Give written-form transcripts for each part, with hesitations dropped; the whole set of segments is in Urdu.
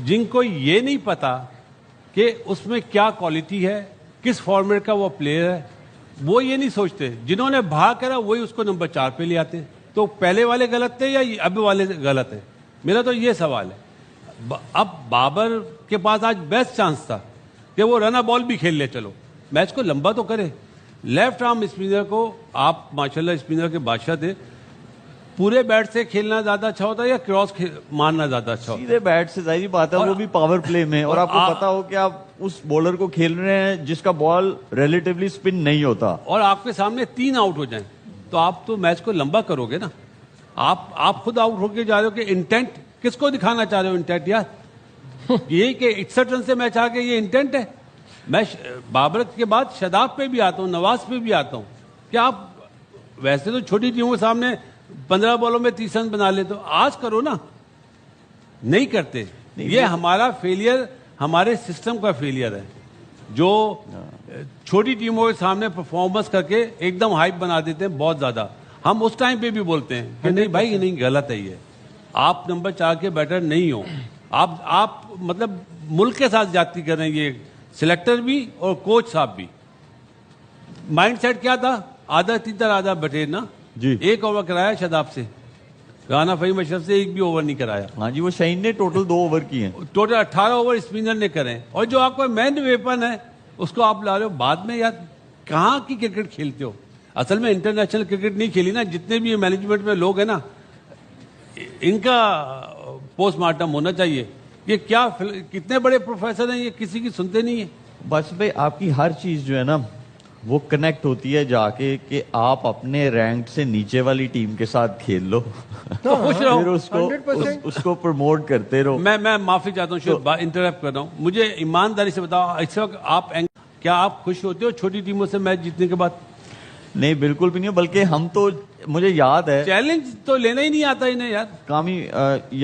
جن کو یہ نہیں پتا کہ اس میں کیا کوالٹی ہے, کس فارمیٹ کا وہ پلیئر ہے, وہ یہ نہیں سوچتے. جنہوں نے بھاگ کرا وہی اس کو نمبر 4 پہ لے آتے ہیں. تو پہلے والے غلط تھے یا اب والے غلط ہیں؟ میرا تو یہ سوال ہے. اب بابر کے پاس آج بیسٹ چانس تھا کہ وہ رن بال بھی کھیل لے, چلو میچ کو لمبا تو کرے. لیفٹ آرم اسپنر کو آپ ماشاءاللہ اسپنر کے بادشاہ تھے, پورے بیٹ سے کھیلنا زیادہ اچھا ہوتا ہے یا کراس مارنا زیادہ اچھا ہوتا ہے؟ سیدھے بیٹ سے ظاہری بات ہے, وہ بھی پاور پلے میں, اور آپ کو پتا ہو کہ آپ اس بولر کو کھیل رہے ہیں جس کا بال ریلیٹیولی سپن نہیں ہوتا, اور آپ کے سامنے 3 آؤٹ ہو جائیں تو آپ تو میچ کو لمبا کرو گے نا. آپ خود آؤٹ ہو کے جا رہے ہو کہ انٹینٹ کس کو دکھانا چاہ رہے ہو؟ انٹینٹ یار یہی کہ 61 رن سے میچ آ کے یہ انٹینٹ ہے. میں بابر کے بعد شاداب پہ بھی آتا ہوں, نواز پہ بھی آتا ہوں کہ آپ ویسے تو چھوٹی ٹیموں کے سامنے 15 بالوں میں 30 رن بنا لیتے, تو آج کرو نا. نہیں کرتے. یہ ہمارا فیلئر, ہمارے سسٹم کا فیلئر ہے, جو چھوٹی ٹیموں کے سامنے پرفارمنس کر کے ایک دم ہائپ بنا دیتے ہیں بہت زیادہ. ہم اس ٹائم پہ بھی بولتے ہیں کہ نہیں بھائی, نہیں, غلط ہے یہ, آپ نمبر 4 کے بیٹر نہیں ہو. آپ مطلب ملک کے ساتھ زیادتی کر رہے ہیں, یہ سلیکٹر بھی اور کوچ صاحب بھی. مائنڈ سیٹ کیا تھا؟ آدھا تیتر آدھا بٹیر نا جی. 1 اوور کرایا شاداب سے, رانا فہیم اشرف سے 1 بھی اوور نہیں کرایا. ہاں جی, وہ شاہین نے ٹوٹل 2 اوور کیے ہیں, ٹوٹل 18 اوور اسپنر نے کرے. اور جو آپ کا مین ویپن ہے اس کو آپ لا رہے ہو بعد میں. یار کہاں کی کرکٹ کھیلتے ہو؟ اصل میں انٹرنیشنل کرکٹ نہیں کھیلی نا. جتنے بھی مینجمنٹ میں لوگ ہیں نا, ان کا پوسٹ مارٹم ہونا چاہیے. یہ کیا کتنے بڑے پروفیسر ہیں, یہ کسی کی سنتے نہیں ہیں. بس بھائی آپ کی ہر چیز جو ہے نا وہ کنیکٹ ہوتی ہے جا کے کہ آپ اپنے رینک سے نیچے والی ٹیم کے ساتھ کھیل لو, تو خوش رہو, پھر اس کو پروموٹ کرتے رہو. میں معافی چاہتا ہوں, انٹرپٹ کر رہا ہوں. مجھے ایمانداری سے بتاؤ, اس وقت کیا آپ خوش ہوتے ہو چھوٹی ٹیموں سے میچ جیتنے کے بعد؟ نہیں بالکل بھی نہیں, بلکہ ہم تو, مجھے یاد ہے, چیلنج تو لینا ہی نہیں آتا انہیں یار. کامی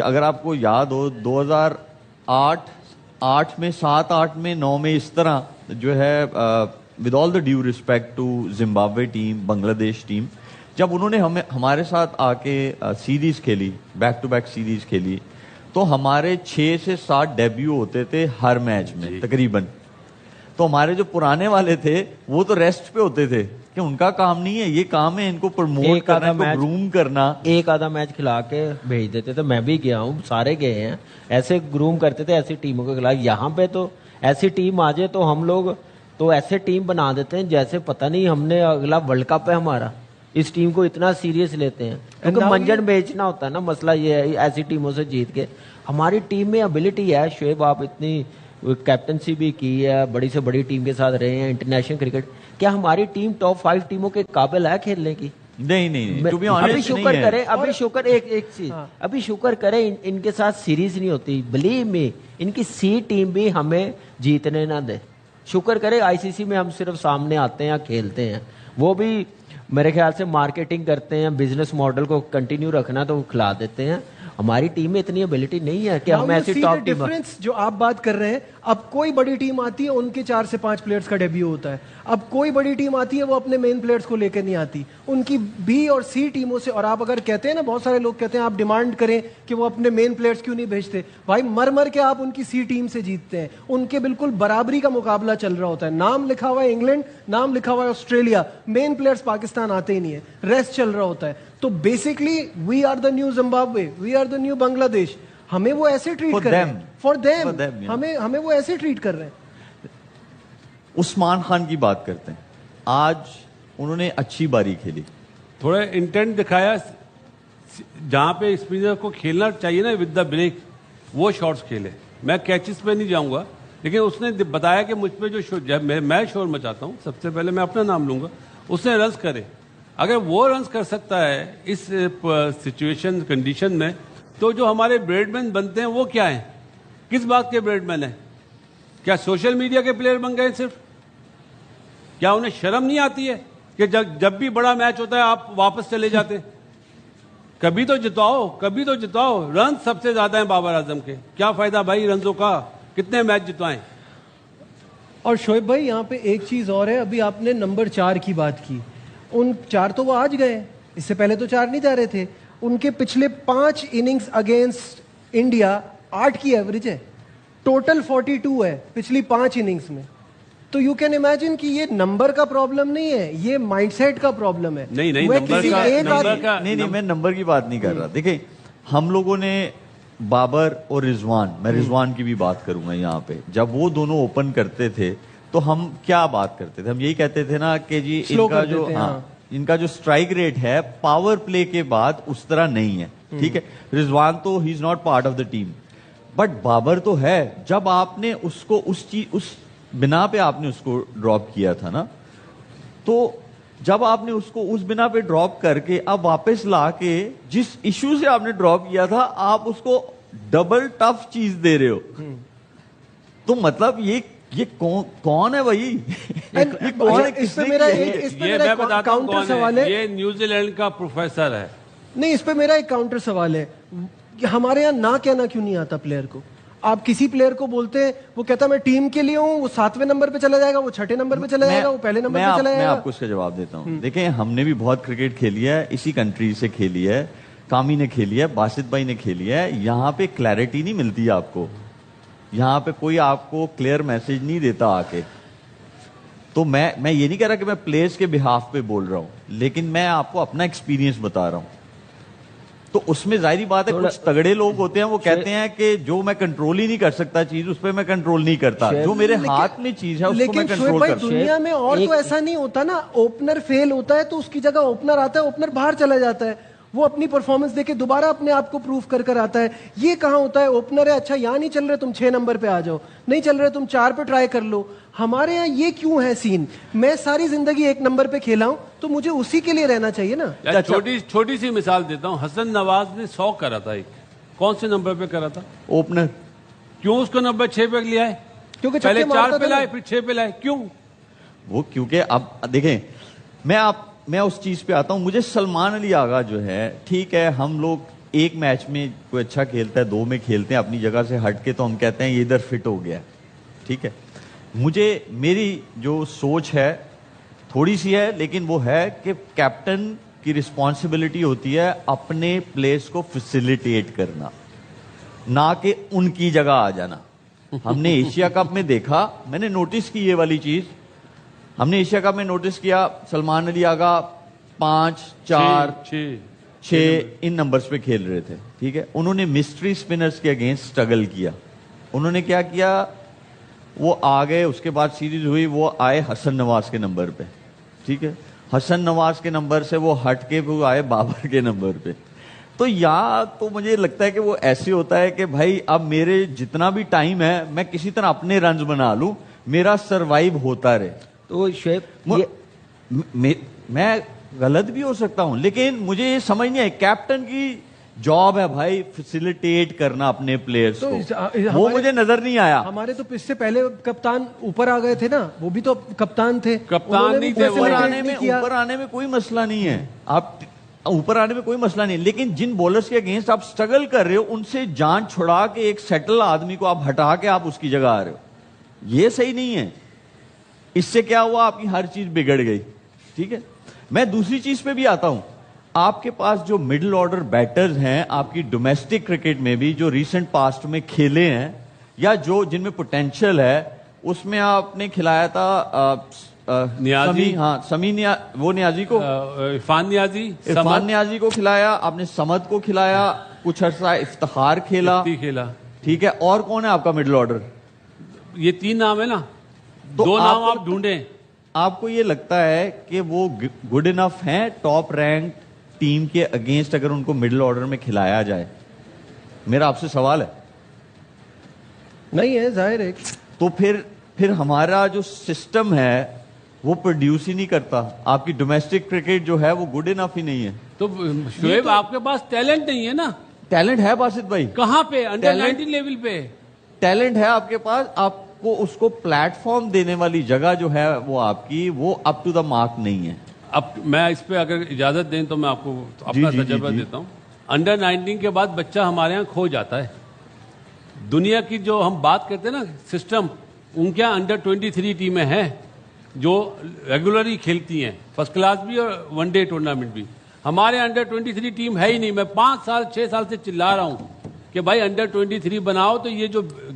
اگر آپ کو یاد ہو 2008 میں 7, 8 میں 9 میں اس طرح جو ہے, with all the due respect to Zimbabwe team, Bangladesh team, جب انہوں نے ہمارے ساتھ آ کے سیریز کھیلی, بیک ٹو بیک سیریز کھیلی, تو ہمارے 6 سے 7 ڈیبیو ہوتے تھے ہر میچ میں تقریباً. تو ہمارے جو پرانے والے تھے وہ تو ریسٹ پہ ہوتے تھے کہ ان کا کام نہیں ہے, یہ کام ہے ان کو پروموٹ کرنا, ان کو گروم کرنا. ایک آدھا میچ کھلا کے بھیج دیتے تھے, میں بھی گیا ہوں, سارے گئے ہیں, ایسے گروم کرتے تھے ایسی ٹیموں کے خلاف. یہاں پہ تو ایسی ٹیم آ جائے تو ہم لوگ تو ایسے ٹیم بنا دیتے ہیں جیسے پتہ نہیں ہم نے اگلا ورلڈ کپ ہے ہمارا. اس ٹیم کو اتنا سیریس لیتے ہیں کیونکہ منجن بیچنا ہوتا ہے نا. مسئلہ یہ ہے ایسی ٹیموں سے جیت کے. ہماری ٹیم میں ابیلٹی ہے. شعیب آپ اتنی کیپٹنسی بھی کی ہے, بڑی سے بڑی ٹیم کے ساتھ رہے ہیں انٹرنیشنل کرکٹ, کیا ہماری ٹیم ٹاپ 5 ٹیموں کے قابل ہے کھیلنے کی؟ نہیں. ابھی شکر کرے, ابھی شکر ایک چیز, ابھی شکر کرے ان کے ساتھ سیریز نہیں ہوتی. بلیو می, ان کی سی ٹیم بھی ہمیں جیتنے نہ دے. شکر کرے آئی سی سی میں ہم صرف سامنے آتے ہیں, کھیلتے ہیں. وہ بھی میرے خیال سے مارکیٹنگ کرتے ہیں, بزنس ماڈل کو کنٹینیو رکھنا تو وہ کھلا دیتے ہیں. ہماری ٹیم میں اتنی ایبلٹی نہیں ہے کہ ہم ایسی ٹاپ ٹیم. ڈفرنس جو آپ بات کر رہے ہیں, اب کوئی بڑی ٹیم آتی ہے ان کے 4 سے 5 پلیئرز کا ڈیبیو ہوتا ہے. اب کوئی بڑی ٹیم آتی ہے وہ اپنے مین پلیئرز کو لے کے نہیں آتی, ان کی بی اور سی ٹیموں سے. اور آپ اگر کہتے ہیں نا, بہت سارے لوگ کہتے ہیں آپ ڈیمانڈ کریں کہ وہ اپنے مین پلیئرز کیوں نہیں بھیجتے. بھائی مر کے آپ ان کی سی ٹیم سے جیتتے ہیں. ان کے بالکل برابری کا مقابلہ چل رہا ہوتا ہے. نام لکھا ہوا ہے انگلینڈ, نام لکھا ہوا ہے آسٹریلیا, مین پلیئرز پاکستان آتے ہی نہیں ہے, ریسٹ چل رہا ہوتا ہے. تو basically we are the new Zimbabwe, we are the new Bangladesh. ہمیں وہ ایسے ٹریٹ کر رہے ہیں, فار دیم ہمیں وہ ایسے ٹریٹ کر رہے ہیں. عثمان خان کی بات کرتے ہیں, آج انہوں نے اچھی باری کھیلی, تھوڑا انٹینٹ دکھایا, جہاں پہ اسپنر کو کھیلنا چاہیے نا ود دا بریک, وہ شاٹس کھیلے. میں کیچز پہ نہیں جاؤں گا, لیکن اس نے بتایا کہ مجھ پہ جو میں شور مچاتا ہوں, سب سے پہلے میں اپنا نام لوں گا, اس نے رنز کرے. اگر وہ رنز کر سکتا ہے اس سچویشن کنڈیشن میں, تو جو ہمارے بریڈ مین بنتے ہیں وہ کیا ہیں؟ کس بات کے بریڈ مین ہیں؟ کیا سوشل میڈیا کے پلیئر بن گئے صرف؟ کیا انہیں شرم نہیں آتی ہے کہ جب بھی بڑا میچ ہوتا ہے آپ واپس چلے جاتے ہیں؟ کبھی تو جتواؤ, کبھی تو جتواؤ. رنز سب سے زیادہ ہیں بابر اعظم کے, کیا فائدہ بھائی رنزوں کا, کتنے میچ جتوائیں. اور شعیب بھائی یہاں پہ ایک چیز اور ہے, ابھی آپ نے نمبر 4 کی بات کی, ان 4 تو وہ آج گئے, اس سے پہلے تو 4 نہیں جا رہے تھے. ان کے پچھلے 5 اننگز اگینسٹ انڈیا 8 کی ایوریج ہے. ٹوٹل 42 ہے پچھلی 5 اننگز میں. تو یو کین امیجن کہ یہ نمبر کا پرابلم نہیں ہے, یہ مائنڈ سیٹ کا پرابلم ہے. نہیں میں نمبر کی بات نہیں کر رہا. دیکھیں ہم لوگوں نے بابر اور رضوان, میں رضوان کی بھی بات کروں گا یہاں پہ, جب وہ دونوں اوپن کرتے تھے تو ہم کیا بات کرتے تھے؟ ہم یہی کہتے تھے نا کہ جی ان کا جو اسٹرائک ریٹ ہے پاور پلے کے بعد اس طرح نہیں ہے. ٹھیک ہے, رضوان تو he is not part of the team, but Babar تو ہے. جب آپ نے اس کو اس بنا پہ آپ نے اس کو ڈراپ کیا تھا نا, تو جب آپ نے اس کو اس بنا پہ ڈراپ کر کے اب واپس لا کے جس ایشو سے آپ نے ڈراپ کیا تھا آپ اس کو ڈبل ٹف چیز دے رہے ہو, تو مطلب یہ کون ہے بھائی؟ اس پہ میرا ایک کاؤنٹر سوال ہے. یہ نیوزی لینڈ کا پروفیسر ہے. نہیں, اس پہ میرا ایک کاؤنٹر سوال ہے. ہمارے یہاں نہ کہنا کیوں نہیں آتا پلیئر کو؟ آپ کسی پلیئر کو بولتے ہیں, وہ کہتا میں ٹیم کے لیے ہوں, وہ 7ویں نمبر پہ چلا جائے گا, وہ 6ٹھے نمبر پہ چلا جائے گا, وہ پہلے نمبر پہ چلا جائے گا. میں آپ کو اس کا جواب دیتا ہوں. دیکھیں ہم نے بھی بہت کرکٹ کھیلی ہے, اسی کنٹری سے کھیلی ہے, کامی نے کھیلی ہے, باسط بھائی نے کھیلی ہے. یہاں پہ کلیئرٹی نہیں ملتی آپ کو, یہاں پہ کوئی آپ کو کلیئر میسج نہیں دیتا آ کے. تو میں یہ نہیں کہہ رہا کہ میں پلیئرز کے بہاف پہ بول رہا ہوں, لیکن میں آپ کو اپنا ایکسپیرینس بتا رہا ہوں. تو اس میں ظاہری بات ہے کچھ تگڑے لوگ ہوتے ہیں, وہ کہتے ہیں کہ جو میں کنٹرول ہی نہیں کر سکتا چیز, اس پہ میں کنٹرول نہیں کرتا, جو میرے ہاتھ میں چیز ہے اس کو میں کنٹرول کرتا ہوں. دنیا میں اور تو ایسا نہیں ہوتا نا, اوپنر فیل ہوتا ہے تو اس کی جگہ اوپنر آتا ہے, اوپنر باہر چلا جاتا ہے, وہ اپنی پرفارمنس دے کے دوبارہ اپنے آپ کو پروف کر آتا ہے. یہ کہاں ہوتا ہے, اوپنر ہے, اچھا یہاں نہیں چل رہے تم 6 نمبر پہ آ جاؤ, نہیں چل رہے تم 4 پہ ٹرائی کر لو. ہمارے یہاں یہ کیوں ہے سین؟ میں ساری زندگی 1 نمبر پہ کھیلا ہوں تو مجھے اسی کے لیے رہنا چاہیے نا. چھوٹی سی مثال دیتا ہوں, حسن نواز نے 100 کرا تھا, ایک کون سے نمبر پہ کرا تھا؟ اوپنر. کیوں اس کو نمبر 6 پہ لیا ہے؟ کیونکہ پہلے 4 پہ لائے پھر 6 پہ لائے, کیوں؟ وہ کیونکہ اب دیکھیں میں اس چیز پہ آتا ہوں. مجھے سلمان علی آغا جو ہے, ٹھیک ہے ہم لوگ ایک میچ میں کوئی اچھا کھیلتا ہے, 2 میں کھیلتے ہیں اپنی جگہ سے ہٹ کے, تو ہم کہتے ہیں یہ ادھر فٹ ہو گیا. ٹھیک ہے, میری جو سوچ ہے تھوڑی سی ہے, لیکن وہ ہے کہ کیپٹن کی رسپانسبلٹی ہوتی ہے اپنے پلیس کو فیسیلیٹیٹ کرنا, نہ کہ ان کی جگہ آ جانا. ہم نے ایشیا کپ میں دیکھا, میں نے نوٹس کی یہ والی چیز, ہم نے ایشیا کپ میں نوٹس کیا سلمان علی آغا 5, 4, 6 ان نمبرز پہ کھیل رہے تھے. ٹھیک ہے, انہوں نے مسٹری سپنرز کے اگینسٹ سٹرگل کیا. انہوں نے کیا کیا, وہ آگئے, اس کے بعد سیریز ہوئی, وہ آئے حسن نواز کے نمبر پہ. ٹھیک ہے, حسن نواز کے نمبر سے وہ ہٹ کے وہ آئے بابر کے نمبر پہ. تو یا تو مجھے لگتا ہے کہ وہ ایسے ہوتا ہے کہ بھائی اب میرے جتنا بھی ٹائم ہے میں کسی طرح اپنے رنز بنا لوں, میرا سروائیو ہوتا رہے. تو شعیب میں غلط بھی ہو سکتا ہوں, لیکن مجھے یہ سمجھ نہیں ہے, کیپٹن کی جاب ہے بھائی فیسیلیٹیٹ کرنا اپنے پلیئرز کو, وہ مجھے نظر نہیں آیا. ہمارے تو اس سے پہلے کپتان اوپر آ گئے تھے نا, وہ بھی تو کپتان تھے. کپتان نہیں تھے, اوپر آنے میں کوئی مسئلہ نہیں ہے, آپ اوپر آنے میں کوئی مسئلہ نہیں, لیکن جن بولرز کے اگینسٹ آپ سٹرگل کر رہے ہو ان سے جان چھڑا کے ایک سیٹل آدمی کو آپ ہٹا کے آپ اس کی جگہ آ رہے ہو, یہ صحیح نہیں ہے. اس سے کیا ہوا, آپ کی ہر چیز بگڑ گئی. ٹھیک ہے, میں دوسری چیز پہ بھی آتا ہوں. آپ کے پاس جو مڈل آرڈر بیٹرز ہیں آپ کی ڈومیسٹک کرکٹ میں بھی, جو ریسنٹ پاسٹ میں کھیلے ہیں یا جو جن میں پوٹینشیل ہے, اس میں آپ نے کھلایا تھا نیازی, وہ نیازی کو, عرفان نیازی کو کھلایا آپ نے, سمد کو کھلایا, کچھ عرصہ افتخار کھیلا. ٹھیک ہے, اور کون ہے آپ کا مڈل آرڈر؟ یہ 3 نام ہے نا, 2 نام آپ ڈھونڈیں. آپ کو یہ لگتا ہے کہ وہ گڈ انف ہیں ٹاپ رینک ٹیم کے اگینسٹ اگر ان کو مڈل آرڈر میں کھلایا جائے؟ میرا آپ سے سوال ہے. نہیں ہے ظاہر ہے. تو پھر ہمارا جو سسٹم ہے وہ پروڈیوس ہی نہیں کرتا. آپ کی ڈومیسٹک کرکٹ جو ہے وہ گڈ انف ہی نہیں ہے. تو شعیب آپ کے پاس ٹیلنٹ نہیں ہے نا. ٹیلنٹ ہے باسط بھائی. کہاں پہ؟ انڈر 19 لیول پہ ٹیلنٹ ہے آپ کے پاس. آپ کو اس کو پلیٹ فارم دینے والی جگہ جو ہے وہ آپ کی, وہ اپ ٹو دا مارک نہیں ہے. اب میں اس پہ اگر اجازت دیں تو میں آپ کو اپنا تجربہ دیتا ہوں. انڈر 19 کے بعد بچہ ہمارے ہاں کھو جاتا ہے. دنیا کی جو ہم بات کرتے ہیں نا سسٹم, ان کے انڈر 23 ٹیمیں ہیں جو ریگولرلی کھیلتی ہیں, فرسٹ کلاس بھی اور ون ڈے ٹورنامنٹ بھی. ہمارے انڈر 23 ٹیم ہے ہی نہیں. میں 5 سال 6 سال سے چلا رہا ہوں کہ بھائی انڈر 23 بناؤ. تو یہ جو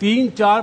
3, 4,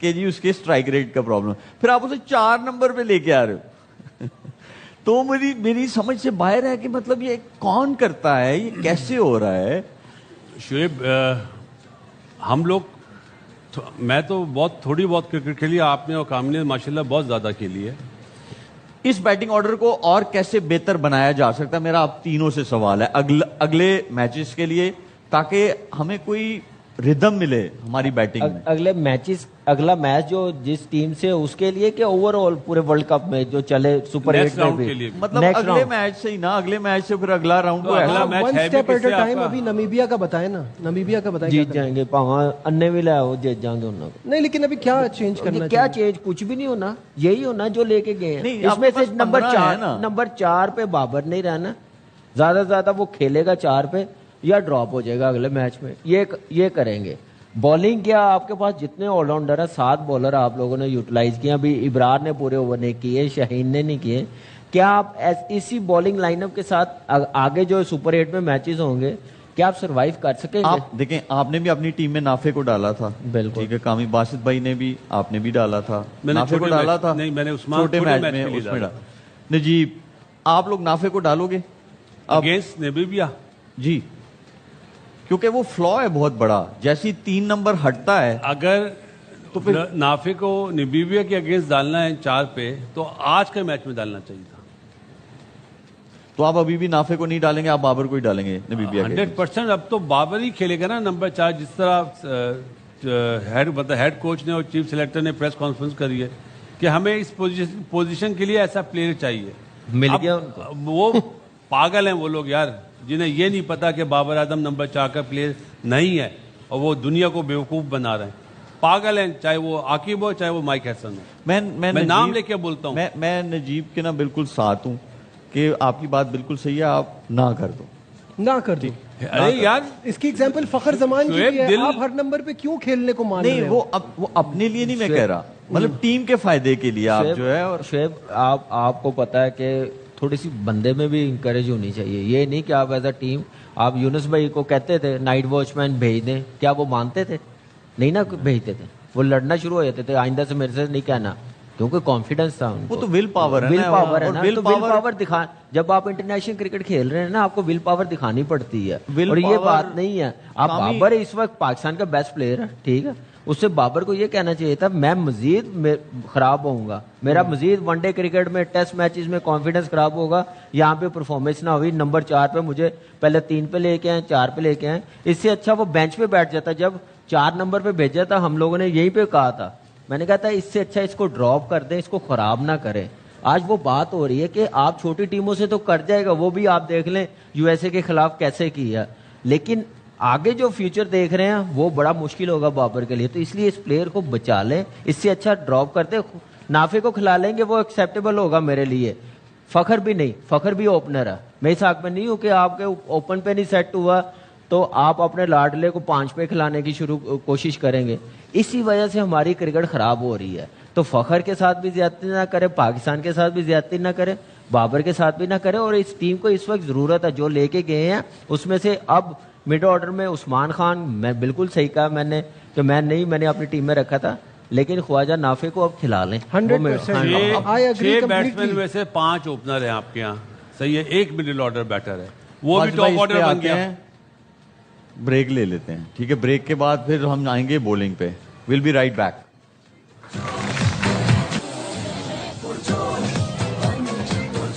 کہ جی اس کے اسٹرائک ریٹ کا پرابلم, پھر آپ اسے 4 نمبر پہ لے کے آ رہے ہو. تو میری سمجھ سے باہر ہے کہ مطلب یہ کون کرتا ہے, یہ کیسے ہو رہا ہے. شعیب, ہم لوگ, میں تو تھوڑی بہت کرکٹ کھیلی, آپ نے اور کام نے ماشاءاللہ بہت زیادہ کھیلی ہے. اس بیٹنگ آرڈر کو اور کیسے بہتر بنایا جا سکتا ہے, میرا آپ تینوں سے سوال ہے اگلے میچز کے لیے, تاکہ ہمیں کوئی ردم ملے ہماری بیٹنگ میں. اگلا میچ جو جس ٹیم سے اس کے لیے کہ اوور آل پورے ورلڈ کپ میں جو چلے سپر 8 میں بھی, مطلب اگلے میچ سے ہی نا, اگلے میچ سے پھر اگلا round one step at a time. ابھی نمیبیا کا بتائیں نا, نمیبیا کا بتائیں. جیت جائیں گے, انے بھی لائے وہ جیت جائیں گے انہوں کو. نہیں لیکن ابھی کیا چینج کرنا, کیا چینج, کچھ بھی نہیں ہونا, یہی ہونا جو لے کے گئے ہیں. اس میں سے نمبر 4 پہ بابر نہیں رہنا, زیادہ سے زیادہ وہ کھیلے گا 4 پہ یا ڈراپ ہو جائے گا اگلے میچ میں, یہ کریں گے. بالنگ کیا آپ کے پاس جتنے آل راؤنڈر ہیں, 7 بالر آپ لوگوں نے یوٹیلائز کیا. ابھی ابرار نے پورے اوور نہیں کیے, شاہین نے نہیں کیے. کیا آپ اسی بالنگ لائن اپ کے ساتھ آگے جو سپر 8 میں میچز ہوں گے, کیا آپ سروائیو کر سکیں گے؟ آپ دیکھیں, آپ نے بھی اپنی ٹیم میں نافے کو ڈالا تھا, بالکل ٹھیک ہے, کامی باسط بھائی نے بھی, آپ نے بھی ڈالا تھا, نافے کو ڈالا تھا. نہیں, میں نے چھوٹے میچ میں اس میں ڈالا. نجیب, آپ لوگ نافے کو ڈالو گے اگینسٹ نمیبیا؟ جی, کیونکہ وہ فلا ہے بہت بڑا, جیسی 3 نمبر ہٹتا ہے. اگر تو پھر نافے کو نمیبیا کے اگینسٹ ڈالنا ہے 4 پہ, تو آج کے میچ میں ڈالنا چاہیے تھا. تو آپ ابھی بھی نافے کو نہیں ڈالیں گے, آپ بابر کو ہی ڈالیں گے نمیبیا کے؟ 100%. اب تو بابر ہی کھیلے گا نا نمبر 4, جس طرح ہیڈ کوچ نے اور چیف سلیکٹر نے پریس کانفرنس کری ہے کہ ہمیں اس پوزیشن کے لیے ایسا پلیئر چاہیے. مل گیا ان کو. وہ پاگل ہیں وہ لوگ یار, جنہیں یہ نہیں پتا کہ بابر اعظم نمبر 4 کا پلیئر نہیں ہے, اور وہ دنیا کو بیوقوف بنا رہے ہیں. پاگل ہیں, چاہے وہ عاقب ہو چاہے وہ مائک ہیسن ہو. میں نام لے کے بولتا ہوں. میں نجیب کے نا بالکل ساتھ ہوں کہ آپ کی بات بالکل صحیح ہے, آپ نہ کر دو, نہ کر دو. ارے یار, اس کی ایگزامپل فخر زمان کی بھی ہے. آپ ہر نمبر پہ کیوں کھیلنے کو مان رہے نہیں, ہو؟ وہ اپنے لیے نہیں میں کہہ رہا, مطلب ٹیم کے فائدے کے لیے آپ جو ہے. اور شعیب, آپ کو پتا ہے کہ تھوڑی سی بندے میں بھی انکریج ہونی چاہیے. یہ نہیں کہ آپ ایز اے ٹیم, آپ یونس بھائی کو کہتے تھے نائٹ واچ مین بھیج دیں, کیا وہ مانتے تھے؟ نہیں نا بھیجتے تھے, وہ لڑنا شروع ہو جاتے تھے, آئندہ سے میرے سے نہیں کہنا, کیونکہ کانفیڈنس تھا ان کو. وہ تو ول پاور ہے, ول پاور ہے نا, تو ول پاور دکھا. جب آپ انٹرنیشنل کرکٹ کھیل رہے ہیں نا, آپ کو ول پاور دکھانی پڑتی ہے, اور یہ بات نہیں ہے. آپ بابر اس وقت پاکستان کا بیسٹ پلیئر ہے, ٹھیک ہے, اس سے بابر کو یہ کہنا چاہیے تھا میں مزید خراب ہوں گا, میرا مزید ون ڈے کرکٹ میں ٹیسٹ میچز میں کانفیڈنس خراب ہوگا, یہاں پہ پرفارمنس نہ ہوئی, نمبر 4 پہ مجھے پہلے 3 پہ لے کے آئے, 4 پہ لے کے آئے. اس سے اچھا وہ بینچ پہ بیٹھ جاتا. جب 4 نمبر پہ بھیجا تھا, ہم لوگوں نے یہیں پہ کہا تھا, میں نے کہا تھا اس سے اچھا اس کو ڈراپ کر دیں, اس کو خراب نہ کریں. آج وہ بات ہو رہی ہے کہ آپ چھوٹی ٹیموں سے تو کر جائے گا, وہ بھی آپ دیکھ لیں یو ایس اے کے خلاف کیسے کیا, لیکن آگے جو فیوچر دیکھ رہے ہیں وہ بڑا مشکل ہوگا بابر کے لیے. تو اس لیے اس پلیئر کو بچا لیں, اس سے اچھا ڈراپ کرتے. نافے کو کھلا لیں گے, وہ ایکسیپٹیبل ہوگا میرے لیے. فخر بھی نہیں, فخر بھی اوپنر ہے. میں اس حق میں نہیں ہوں کہ آپ کے اوپن پہ نہیں سیٹ ہوا تو آپ اپنے لاڈلے کو 5 پہ کھلانے کی کوشش کریں گے. اسی وجہ سے ہماری کرکٹ خراب ہو رہی ہے. تو فخر کے ساتھ بھی زیادتی نہ کرے, پاکستان کے ساتھ بھی زیادتی نہ کرے, بابر کے ساتھ بھی نہ کرے. اور اس ٹیم کو اس وقت ضرورت ہے جو لے کے گئے ہیں اس میں سے. اب مڈ آرڈر میں عثمان خان, میں بالکل صحیح کہا میں نے کہ میں نے اپنی ٹیم میں رکھا تھا, لیکن خواجہ نافے کو اب کھلا لیں. 100% 6 بیٹسمین میں سے 5 اوپنر ہیں آپ کے یہاں, صحیح ہے, 1 مڈل آرڈر بیٹر ہے, وہ بھی ٹاپ آرڈر بن گیا. بریک لے لیتے ہیں, ٹھیک ہے, بریک کے بعد پھر ہم آئیں گے بولنگ پہ. Will be right back.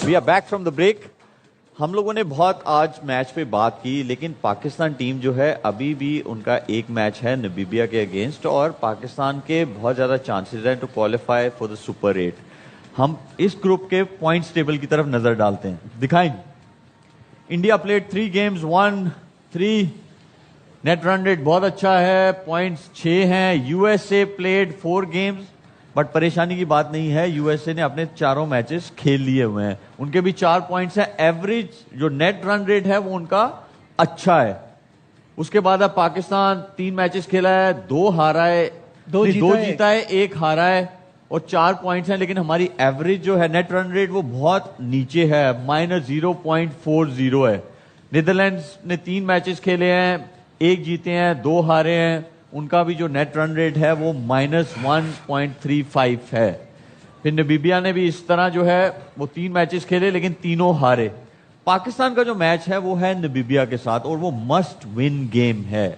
We are back from the break. ہم لوگوں نے بہت آج میچ پہ بات کی, لیکن پاکستان ٹیم جو ہے ابھی بھی ان کا ایک میچ ہے نمیبیا کے اگینسٹ, اور پاکستان کے بہت زیادہ چانسز ہیں to qualify for the super 8. ہم اس گروپ کے پوائنٹس ٹیبل کی طرف نظر ڈالتے ہیں. دکھائیں. India played 3 games, 1-3. Net run rate بہت اچھا ہے, پوائنٹس 6 ہیں. U S A played 4 games, but پریشانی کی بات نہیں ہے, یو ایس اے نے اپنے 4 میچز کھیل لیے ہوئے ہیں, ان کے بھی 4 پوائنٹس ہیں. ایوریج جو نیٹ رن ریٹ ہے وہ ان کا اچھا ہے. اس کے بعد اب پاکستان 3 میچز کھیلا ہے, 2 ہارا ہے, 2 جیتا ہے, 1 ہارا ہے, اور 4 پوائنٹس ہیں. لیکن ہماری ایوریج جو ہے نیٹ رن ریٹ وہ بہت نیچے ہے, -0.40 ہے. نیدرلینڈز نے 3 میچز کھیلے ہیں, 1 جیتے ہیں, 2 ہارے ہیں, ان کا بھی جو نیٹ رن ریٹ ہے وہ -1.35 ہے. پھر نبیبیا نے بھی اس طرح جو ہے وہ 3 میچز کھیلے لیکن تینوں ہارے. پاکستان کا جو میچ ہے وہ ہے نبیبیا کے ساتھ اور وہ مسٹ ون گیم ہے.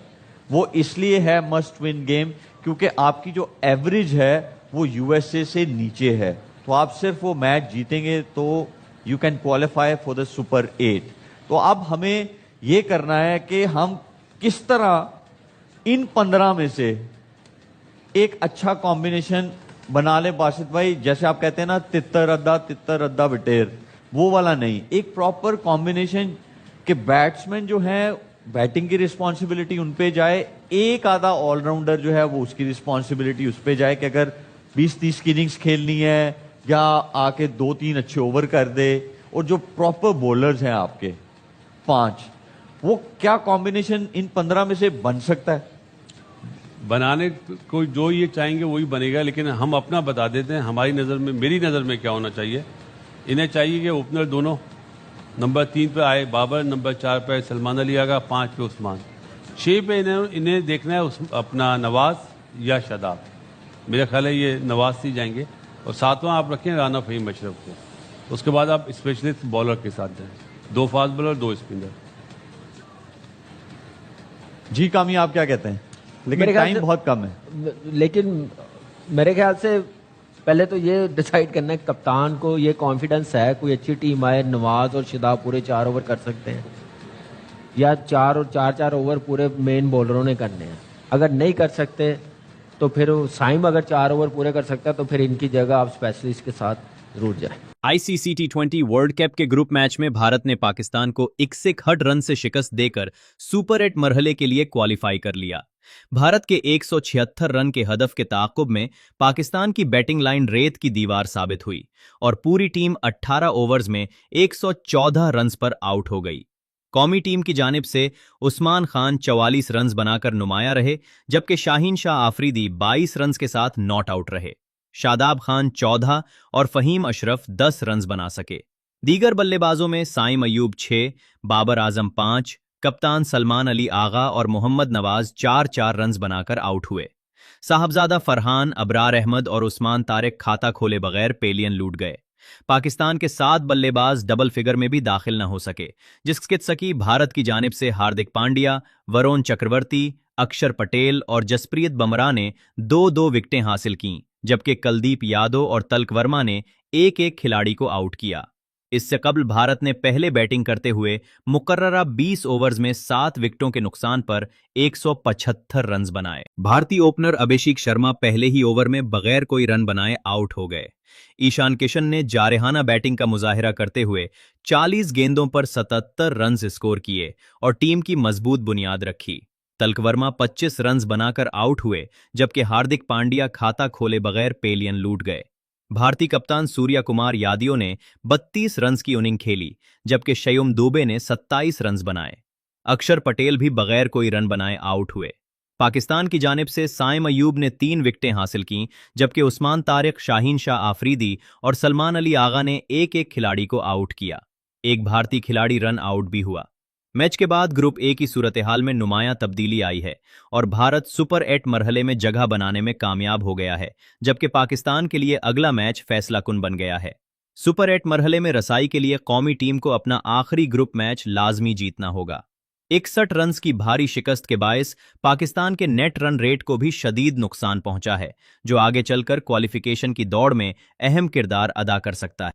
وہ اس لیے ہے مسٹ ون گیم کیونکہ آپ کی جو ایوریج ہے وہ یو ایس اے سے نیچے ہے. تو آپ صرف وہ میچ جیتیں گے تو you can qualify for the super 8. تو اب ہمیں یہ کرنا ہے کہ ہم کس طرح ان 15 میں سے ایک اچھا کمبینیشن بنا لیں. باسط بھائی جیسے آپ کہتے ہیں نا تتر ادھا بٹیر, وہ والا نہیں, ایک پراپر کمبینیشن کہ بیٹسمین جو ہیں بیٹنگ کی رسپانسبلٹی ان پہ جائے, ایک آدھا آل راؤنڈر جو ہے وہ اس کی رسپانسبلٹی اس پہ جائے کہ اگر 20-30 کی اننگز کھیلنی ہے یا آ کے 2-3 اچھے اوور کر دے. اور جو پراپر بولرز ہیں آپ کے 5, وہ کیا کمبینیشن ان 15 میں سے بن سکتا ہے؟ بنانے کو جو یہ چاہیں گے وہی بنے گا, لیکن ہم اپنا بتا دیتے ہیں ہماری نظر میں, میری نظر میں کیا ہونا چاہیے. انہیں چاہیے کہ اوپنر دونوں نمبر 3 پہ آئے بابر, نمبر 4 پہ سلمان علی آغا, 5 پہ عثمان, 6 پہ انہیں دیکھنا ہے اپنا نواز یا شاداب. میرا خیال ہے یہ نواز سے جائیں گے, اور 7واں آپ رکھیں رانا فہیم اشرف کو. اس کے بعد آپ اسپیشلسٹ بالر کے ساتھ جائیں, 2 فاسٹ بالر 2 اسپنر. جی کامی آپ کیا کہتے ہیں؟ لیکن ٹائم بہت کم ہے. لیکن میرے خیال سے پہلے تو یہ ڈیسائیڈ کرنا ہے کپتان کو یہ کانفیڈنس ہے کوئی اچھی ٹیم آئے نواز اور شاداب پورے 4 اوور کر سکتے ہیں, یا 4 اوور پورے مین بولروں نے کرنے ہیں. اگر نہیں کر سکتے تو پھر سائم اگر 4 اوور پورے کر سکتا ہے تو پھر ان کی جگہ آپ اسپیشلسٹ کے ساتھ ضرور جائیں. آئی سی سی T20 ورلڈ کپ کے گروپ میچ میں بھارت نے پاکستان کو 61 رن سے شکست دے کر سپر 8 مرحلے کے لیے کوالیفائی کر لیا. بھارت کے 176 رن کے ہدف کے تعاقب میں پاکستان کی بیٹنگ لائن ریت کی دیوار ثابت ہوئی اور پوری ٹیم 18 اوورز میں 114 رنز پر آؤٹ ہو گئی. قومی ٹیم کی جانب سے عثمان خان 44 رنز بنا کر نمایاں رہے, جبکہ شاہین شاہ آفریدی 22 رنز کے ساتھ ناٹ آؤٹ رہے. شاداب خان 14 اور فہیم اشرف 10 رنز بنا سکے. دیگر بلے بازوں میں سائم ایوب 6, بابر اعظم 5, کپتان سلمان علی آغا اور محمد نواز 4 رنز بنا کر آؤٹ ہوئے. صاحبزادہ فرحان, ابرار احمد اور عثمان طارق کھاتا کھولے بغیر پیلین لوٹ گئے. پاکستان کے 7 بلے باز ڈبل فگر میں بھی داخل نہ ہو سکے, جس کے سکی بھارت کی جانب سے ہاردک پانڈیا, ورون چکرورتی, اکشر پٹیل اور جسپریت بمراہ نے 2 وکٹیں حاصل کیں, جبکہ کلدیپ یادو اور تلک ورما نے ایک کھلاڑی کو آؤٹ کیا. اس سے قبل بھارت نے پہلے بیٹنگ کرتے ہوئے مقررہ 20 اوورز میں 7 وکٹوں کے نقصان پر 175 رنز بنائے. بھارتی اوپنر ابھیشیک شرما پہلے ہی اوور میں بغیر کوئی رن بنائے آؤٹ ہو گئے. ایشان کشن نے جارحانہ بیٹنگ کا مظاہرہ کرتے ہوئے 40 گیندوں پر 77 رنز اسکور کیے اور ٹیم کی مضبوط بنیاد رکھی. تلک ورما 25 رنز بنا کر آؤٹ ہوئے, جبکہ ہاردک پانڈیا کھاتا کھولے بغیر پیلین لوٹ گئے. بھارتی کپتان سوریا کمار یادیو نے 32 رنز کی اننگ کھیلی, جبکہ شیوم دوبے نے 27 رنز بنائے. اکشر پٹیل بھی بغیر کوئی رن بنائے آؤٹ ہوئے. پاکستان کی جانب سے سائم ایوب نے 3 وکٹیں حاصل کیں, جبکہ عثمان طارق, شاہین شاہ آفریدی اور سلمان علی آغا نے ایک کھلاڑی کو آؤٹ کیا. ایک بھارتی کھلاڑی رن آؤٹ بھی ہوا. میچ کے بعد گروپ اے کی صورتحال میں نمایاں تبدیلی آئی ہے اور بھارت سپر 8 مرحلے میں جگہ بنانے میں کامیاب ہو گیا ہے, جبکہ پاکستان کے لیے اگلا میچ فیصلہ کن بن گیا ہے. سپر 8 مرحلے میں رسائی کے لیے قومی ٹیم کو اپنا آخری گروپ میچ لازمی جیتنا ہوگا. 61 رنز کی بھاری شکست کے باعث پاکستان کے نیٹ رن ریٹ کو بھی شدید نقصان پہنچا ہے, جو آگے چل کر کوالیفیکیشن کی دوڑ میں اہم کردار ادا کر سکتا ہے.